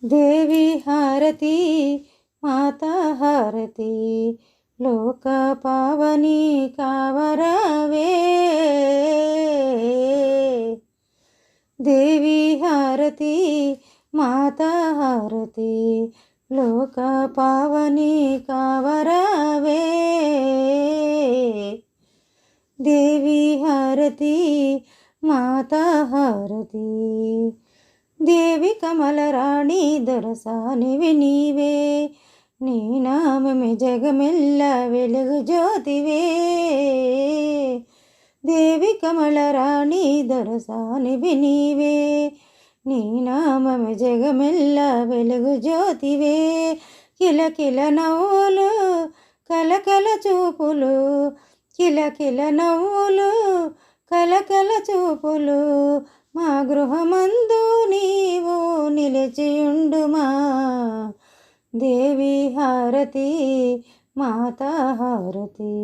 దేవి హారతి మాతా హారతి లోక పావని కావరావే దేవి హారతి మాతా హారతి లోక పావని కావరావే దేవి హారతి మాతా హారతి దేవి కమలరాణి దొరసానివి నీవే నీ నామమే జగమెల్ల వెలుగు జ్యోతివే దేవి కమలరాణి దొరసానివి నీవే నీ నామమే జగమెల్ల వెలుగు జ్యోతివే కిలకిల నవ్వులు కలకల చూపులు కిలకిల నవ్వులు కలకల చూపులు మా గృహమందు నీవు నిలిచియుండుమా దేవి హారతి మాతా హారతి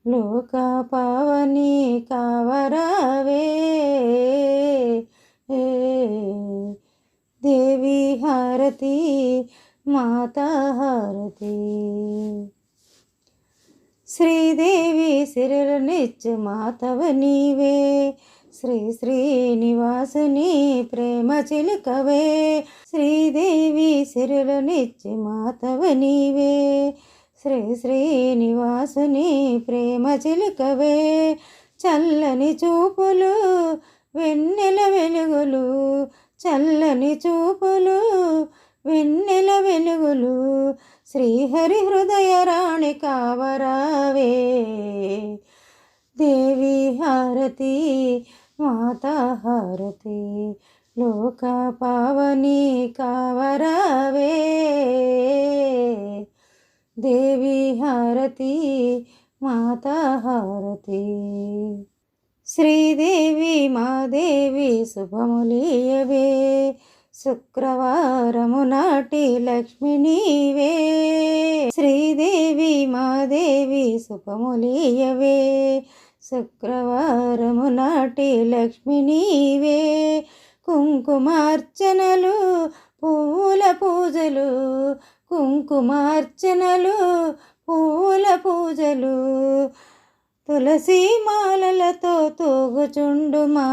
లోక పావని కావరావే దేవి హారతి మాతా హారతి శ్రీదేవి సిరులనిచ్చు మాతవ నీవే శ్రీ శ్రీనివాసుని ప్రేమ చిలుకవే శ్రీదేవి సిరులనిచ్చు మాతవ నీవే శ్రీ శ్రీనివాసుని ప్రేమ చిలుకవే చల్లని చూపులు వెన్నెల వెలుగులు చల్లని చూపులు వెన్నెల వెలుగులు శ్రీహరి హృదయ రాణి కావరావే దేవి హారతి మాతా హారతి లోక పావని కావరావే దేవి హారతి మాతా హారతి శ్రీదేవి మాదేవి శుభములీయవే శుక్రవారము నాటి లక్ష్మి నీవే శ్రీదేవి మాదేవి శుభములీయవే శుక్రవారము నాటి లక్ష్మి నీవే కుంకుమార్చనలు పూల పూజలు కుంకుమార్చనలు పూల పూజలు తులసి మాలలతో తూగుచుండుమా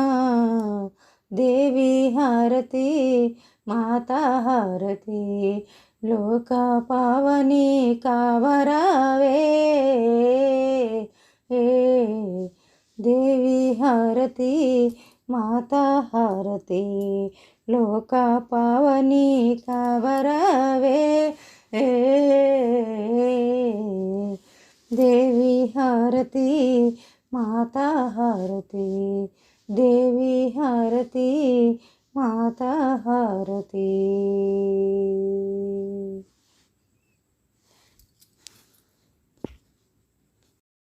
దేవి హారతి మాతా హారతి లోక పావని కావరావే దేవి హారతి మాతా హారతి లోక పావని కావరావే దేవి హారతి మాతా హారతి దేవి హారతి మాతా హారతి